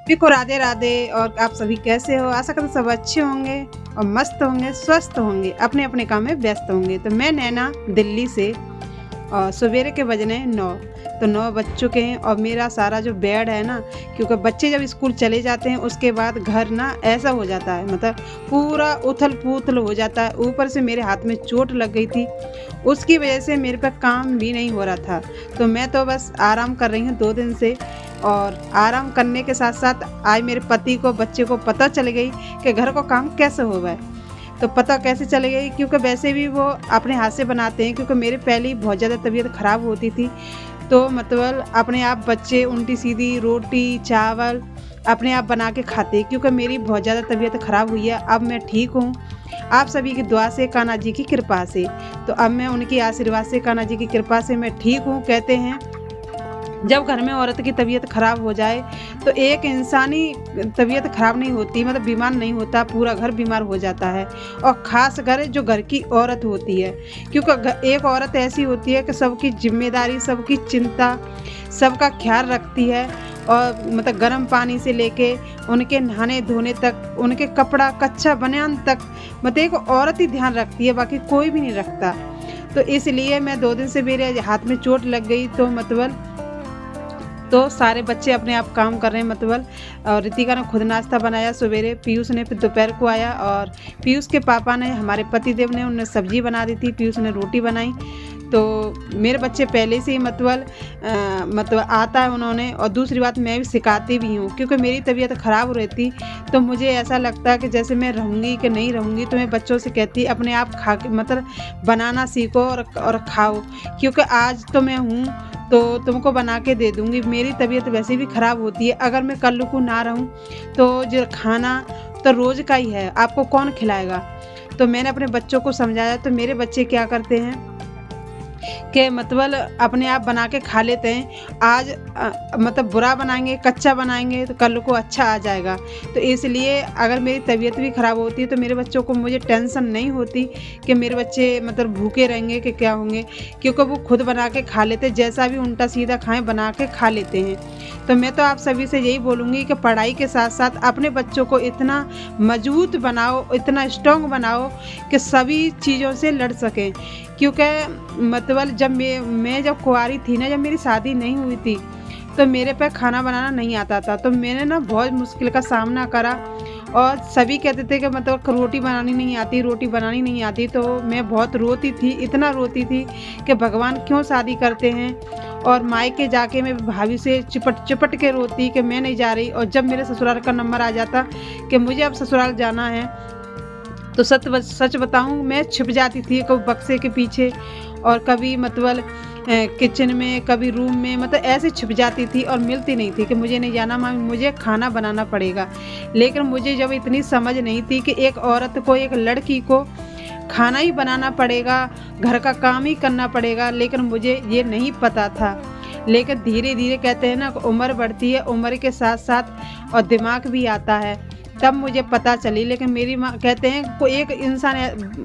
सभी को राधे राधे। और आप सभी कैसे हो? आशा करते सब अच्छे होंगे और मस्त होंगे, स्वस्थ होंगे, अपने अपने काम में व्यस्त होंगे। तो मैं नैना दिल्ली से, और सवेरे के बजने 9, तो 9 बज चुके हैं। और मेरा सारा जो बेड है ना, क्योंकि बच्चे जब स्कूल चले जाते हैं उसके बाद घर ना ऐसा हो जाता है, मतलब पूरा उथल पुथल हो जाता है। ऊपर से मेरे हाथ में चोट लग गई थी, उसकी वजह से मेरे पे काम भी नहीं हो रहा था। तो मैं तो बस आराम कर रही हूँ 2 दिन से। और आराम करने के साथ साथ आज मेरे पति को, बच्चे को पता चल गई कि घर को काम कैसे होगा है। तो पता कैसे चल गई, क्योंकि वैसे भी वो अपने हाथ से बनाते हैं, क्योंकि मेरे पहले ही बहुत ज़्यादा तबीयत ख़राब होती थी। तो मतलब अपने आप बच्चे उल्टी सीधी रोटी चावल अपने आप बना के खाते, क्योंकि मेरी बहुत ज़्यादा तबीयत ख़राब हुई है। अब मैं ठीक हूँ, आप सभी की दुआ से, कान्हा जी की कृपा से। तो अब मैं उनकी आशीर्वाद से, कान्हा जी की कृपा से मैं ठीक हूँ। कहते हैं जब घर में औरत की तबीयत ख़राब हो जाए तो एक इंसानी तबीयत ख़राब नहीं होती, मतलब बीमार नहीं होता, पूरा घर बीमार हो जाता है। और ख़ास कर जो घर की औरत होती है, क्योंकि एक औरत ऐसी होती है कि सबकी जिम्मेदारी, सबकी चिंता, सबका ख्याल रखती है। और मतलब गर्म पानी से लेके उनके नहाने धोने तक, उनके कपड़ा कच्चा बनियान तक, मतलब एक औरत ही ध्यान रखती है, बाकी कोई भी नहीं रखता। तो इसलिए मैं 2 दिन से मेरे हाथ में चोट लग गई, तो सारे बच्चे अपने आप काम कर रहे हैं मतलब। और रितिका ने खुद नाश्ता बनाया सवेरे, पीयूष ने फिर दोपहर को आया, और पीयूष के पापा ने, हमारे पतिदेव ने, उन्हें सब्जी बना दी थी, पीयूष ने रोटी बनाई। तो मेरे बच्चे पहले से ही मतलब आता है उन्होंने। और दूसरी बात, मैं भी सिखाती भी हूँ, क्योंकि मेरी तबीयत ख़राब रहती तो मुझे ऐसा लगता है कि जैसे मैं रहूँगी कि नहीं रहूँगी। तो मैं बच्चों से कहती अपने आप खा के मतलब बनाना सीखो और खाओ, क्योंकि आज तो मैं हूँ तो तुमको बना के दे दूँगी। मेरी तबीयत वैसे भी ख़राब होती है, अगर मैं कल को ना रहूँ तो जो खाना तो रोज़ का ही है, आपको कौन खिलाएगा। तो मैंने अपने बच्चों को समझाया। तो मेरे बच्चे क्या करते हैं कि मतलब अपने आप बना के खा लेते हैं। आज मतलब बुरा बनाएंगे, कच्चा बनाएंगे तो कल को अच्छा आ जाएगा। तो इसलिए अगर मेरी तबीयत भी ख़राब होती है तो मेरे बच्चों को, मुझे टेंशन नहीं होती कि मेरे बच्चे मतलब भूखे रहेंगे कि क्या होंगे, क्योंकि वो खुद बना के खा लेते, जैसा भी उल्टा सीधा खाएं बना के खा लेते हैं। तो मैं तो आप सभी से यही बोलूँगी कि पढ़ाई के साथ साथ अपने बच्चों को इतना मजबूत बनाओ, इतना स्ट्रॉन्ग बनाओ कि सभी चीज़ों से लड़ सकें। क्योंकि मतलब जब मैं जब कुंवारी थी ना, जब मेरी शादी नहीं हुई थी, तो मेरे पे खाना बनाना नहीं आता था। तो मैंने ना बहुत मुश्किल का सामना करा, और सभी कहते थे कि मतलब रोटी बनानी नहीं आती, रोटी बनानी नहीं आती। तो मैं बहुत रोती थी, इतना रोती थी कि भगवान क्यों शादी करते हैं। और मायके जाके मैं भाभी से चिपट चिपट के रोती कि मैं नहीं जा रही। और जब मेरे ससुराल का नंबर आ जाता कि मुझे अब ससुराल जाना है, तो सच बताऊं, मैं छिप जाती थी, कभी बक्से के पीछे और कभी मतलब किचन में, कभी रूम में, मतलब ऐसे छिप जाती थी और मिलती नहीं थी कि मुझे नहीं जाना मामी, मुझे खाना बनाना पड़ेगा। लेकिन मुझे जब इतनी समझ नहीं थी कि एक औरत को, एक लड़की को खाना ही बनाना पड़ेगा, घर का काम ही करना पड़ेगा, लेकिन मुझे ये नहीं पता था। लेकिन धीरे धीरे कहते हैं ना, उम्र बढ़ती है, उम्र के साथ साथ और दिमाग भी आता है, तब मुझे पता चली। लेकिन मेरी माँ कहते हैं कोई एक इंसान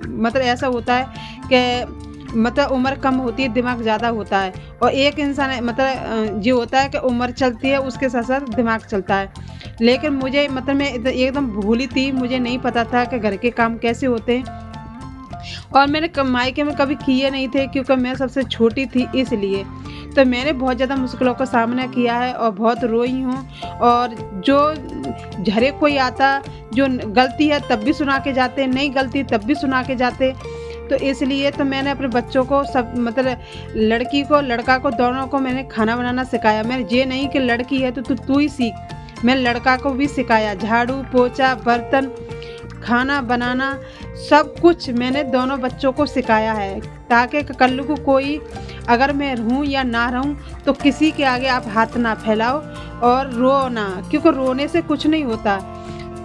मतलब ऐसा होता है कि मतलब उम्र कम होती है, दिमाग ज़्यादा होता है। और एक इंसान मतलब जो होता है कि उम्र चलती है, उसके साथ साथ दिमाग चलता है। लेकिन मुझे मतलब मैं एकदम भूली थी, मुझे नहीं पता था कि घर के काम कैसे होते हैं। और मैंने मायके में कभी किए नहीं थे, क्योंकि मैं सबसे छोटी थी इसलिए। तो मैंने बहुत ज़्यादा मुश्किलों का सामना किया है और बहुत रोई हूँ। और जो हर कोई आता, जो गलती है तब भी सुना के जाते, नहीं गलती तब भी सुना के जाते। तो इसलिए तो मैंने अपने बच्चों को सब मतलब लड़की को लड़का को दोनों को मैंने खाना बनाना सिखाया। मैंने ये नहीं कि लड़की है तो तू ही सीख, मैं लड़का को भी सिखाया, झाड़ू पोछा बर्तन खाना बनाना सब कुछ मैंने दोनों बच्चों को सिखाया है, ताकि कल को कोई, अगर मैं रहूं या ना रहूं, तो किसी के आगे आप हाथ ना फैलाओ और रो ना, क्योंकि रोने से कुछ नहीं होता।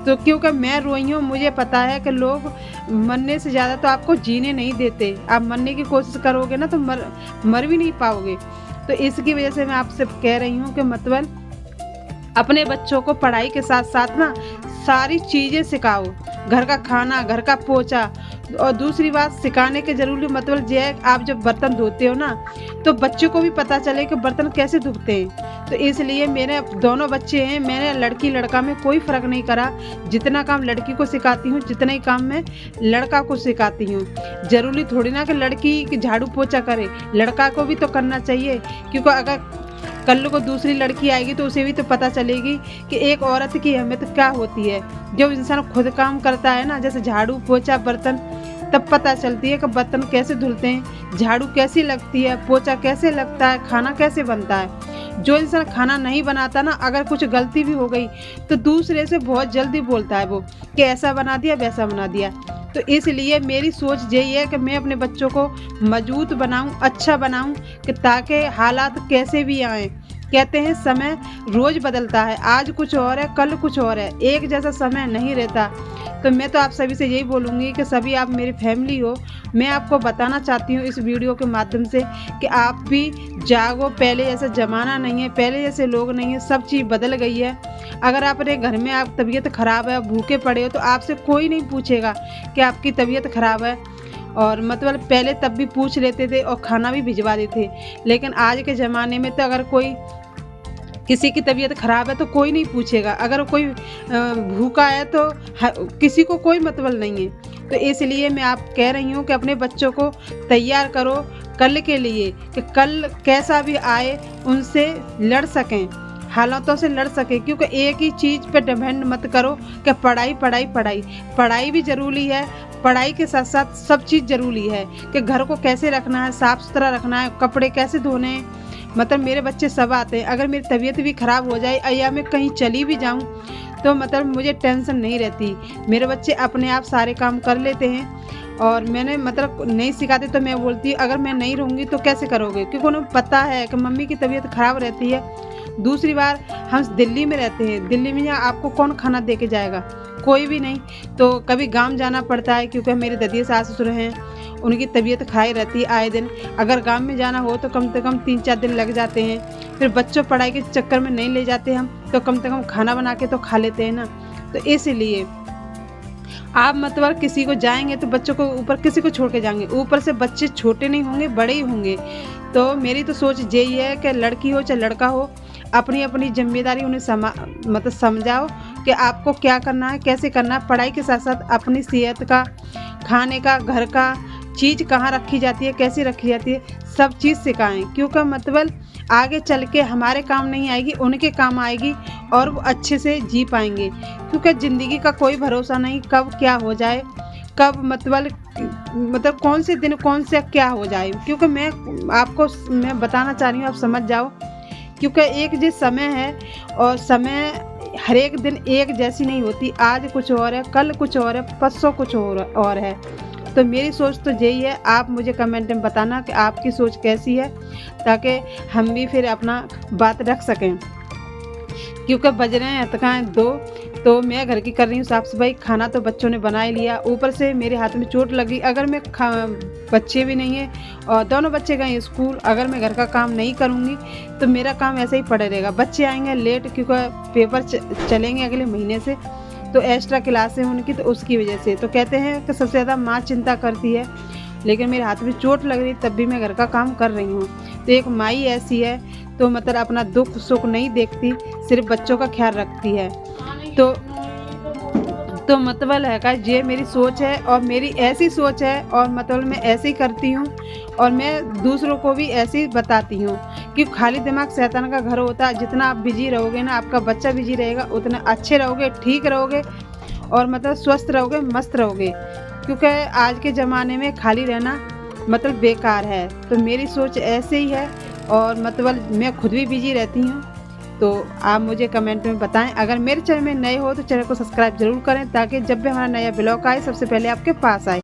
तो क्योंकि मैं रोई हूँ, मुझे पता है कि लोग मरने से ज़्यादा तो आपको जीने नहीं देते। आप मरने की कोशिश करोगे ना तो मर भी नहीं पाओगे। तो इसकी वजह से मैं आपसे कह रही हूँ कि मतलब अपने बच्चों को पढ़ाई के साथ साथ ना सारी चीज़ें सिखाओ, घर का खाना, घर का पोछा। और दूसरी बात, सिखाने के जरूरी मतलब ये है, आप जब बर्तन धोते हो ना, तो बच्चे को भी पता चले कि बर्तन कैसे धोते हैं। तो इसलिए मेरे दोनों बच्चे हैं, मैंने लड़की लड़का में कोई फ़र्क नहीं करा। जितना काम लड़की को सिखाती हूँ जितना ही काम मैं लड़का को सिखाती हूँ। ज़रूरी थोड़ी ना कि लड़की झाड़ू पोछा करे, लड़का को भी तो करना चाहिए, क्योंकि अगर कल को दूसरी लड़की आएगी तो उसे भी तो पता चलेगी कि एक औरत की अहमियत क्या होती है। जब इंसान खुद काम करता है ना, जैसे झाड़ू पोछा बर्तन, तब पता चलती है कि बर्तन कैसे धुलते हैं, झाड़ू कैसी लगती है, पोछा कैसे लगता है, खाना कैसे बनता है। जो इंसान खाना नहीं बनाता ना, अगर कुछ गलती भी हो गई तो दूसरे से बहुत जल्दी बोलता है वो कि ऐसा बना दिया वैसा बना दिया। तो इसलिए मेरी सोच यही है कि मैं अपने बच्चों को मजबूत बनाऊं, अच्छा बनाऊं, कि ताकि हालात कैसे भी आएँ। कहते हैं समय रोज़ बदलता है, आज कुछ और है कल कुछ और है, एक जैसा समय नहीं रहता। तो मैं तो आप सभी से यही बोलूँगी कि सभी आप मेरी फैमिली हो, मैं आपको बताना चाहती हूँ इस वीडियो के माध्यम से कि आप भी जागो। पहले जैसा ज़माना नहीं है, पहले जैसे लोग नहीं है, सब चीज़ बदल गई है। अगर आप अपने घर में आप तबीयत ख़राब है, भूखे पड़े हो, तो आपसे कोई नहीं पूछेगा कि आपकी तबीयत ख़राब है। और मतलब पहले तब भी पूछ लेते थे और खाना भी भिजवा देते थे। लेकिन आज के ज़माने में तो अगर कोई किसी की तबीयत ख़राब है तो कोई नहीं पूछेगा, अगर कोई भूखा है तो किसी को कोई मतलब नहीं है। तो इसलिए मैं आप कह रही हूँ कि अपने बच्चों को तैयार करो कल के लिए, कि कल कैसा भी आए उनसे लड़ सकें, हालातों से लड़ सकें। क्योंकि एक ही चीज़ पे डिपेंड मत करो कि पढ़ाई पढ़ाई पढ़ाई। पढ़ाई भी ज़रूरी है, पढ़ाई के साथ साथ सब चीज़ ज़रूरी है, कि घर को कैसे रखना है, साफ़ सुथरा रखना है, कपड़े कैसे धोने हैं। मतलब मेरे बच्चे सब आते हैं, अगर मेरी तबीयत भी ख़राब हो जाए या मैं कहीं चली भी जाऊं तो मतलब मुझे टेंशन नहीं रहती। मेरे बच्चे अपने आप सारे काम कर लेते हैं और मैंने मतलब नहीं सिखाते तो मैं बोलती अगर मैं नहीं रहूँगी तो कैसे करोगे, क्योंकि उन्हें पता है कि मम्मी की तबीयत ख़राब रहती है। दूसरी बार हम दिल्ली में रहते हैं, दिल्ली में यहाँ आपको कौन खाना दे के जाएगा, कोई भी नहीं। तो कभी गांव जाना पड़ता है, क्योंकि मेरे दादी सास ससुर हैं, उनकी तबीयत खराब रहती है आए दिन। अगर गांव में जाना हो तो कम से कम 3-4 दिन लग जाते हैं। फिर बच्चों पढ़ाई के चक्कर में नहीं ले जाते हम, तो कम से कम खाना बना के तो खा लेते हैं ना। तो इसलिए आप मतलब किसी को जाएंगे तो बच्चों को ऊपर किसी को छोड़ के जाएंगे, ऊपर से बच्चे छोटे नहीं होंगे बड़े ही होंगे। तो मेरी तो सोच यही है कि लड़की हो चाहे लड़का हो, अपनी अपनी जिम्मेदारी उन्हें मतलब समझाओ कि आपको क्या करना है, कैसे करना है। पढ़ाई के साथ साथ अपनी सेहत का, खाने का, घर का चीज़ कहाँ रखी जाती है, कैसे रखी जाती है, सब चीज़ सिखाएं। क्योंकि मतलब आगे चल के हमारे काम नहीं आएगी, उनके काम आएगी और वो अच्छे से जी पाएंगे। क्योंकि ज़िंदगी का कोई भरोसा नहीं, कब क्या हो जाए, कब मतलब कौन से दिन कौन से क्या हो जाए। क्योंकि मैं बताना चाह रही हूँ, आप समझ जाओ। क्योंकि एक जो समय है और समय हर एक दिन एक जैसी नहीं होती, आज कुछ और है, कल कुछ और है, परसों कुछ और है। तो मेरी सोच तो यही है, आप मुझे कमेंट में बताना कि आपकी सोच कैसी है, ताकि हम भी फिर अपना बात रख सकें। क्योंकि बज रहे हैं तकाएँ 2, तो मैं घर की कर रही हूँ साफ़ सफाई। खाना तो बच्चों ने बना ही लिया, ऊपर से मेरे हाथ में चोट लगी। अगर मैं बच्चे भी नहीं है और दोनों बच्चे गए स्कूल, अगर मैं घर का काम नहीं करूँगी तो मेरा काम ऐसे ही पड़े रहेगा। बच्चे आएंगे लेट, क्योंकि पेपर चलेंगे अगले महीने से, तो एक्स्ट्रा क्लास है उनकी, तो उसकी वजह से। तो कहते हैं कि सबसे ज़्यादा माँ चिंता करती है, लेकिन मेरे हाथ में चोट लग रही तब भी मैं घर का काम कर रही हूँ। तो एक माई ऐसी है, तो मतलब अपना दुख सुख नहीं देखती, सिर्फ बच्चों का ख्याल रखती है। तो मतलब है का ये मेरी सोच है और मेरी ऐसी सोच है, और मतलब मैं ऐसे ही करती हूँ और मैं दूसरों को भी ऐसे ही बताती हूँ कि खाली दिमाग शैतान का घर होता है। जितना आप बिजी रहोगे ना, आपका बच्चा बिजी रहेगा, उतना अच्छे रहोगे, ठीक रहोगे और मतलब स्वस्थ रहोगे, मस्त रहोगे। क्योंकि आज के ज़माने में खाली रहना मतलब बेकार है। तो मेरी सोच ऐसे ही है और मतलब मैं खुद भी बिजी रहती हूँ। तो आप मुझे कमेंट में बताएं। अगर मेरे चैनल में नए हो तो चैनल को सब्सक्राइब जरूर करें, ताकि जब भी हमारा नया ब्लॉग आए सबसे पहले आपके पास आए।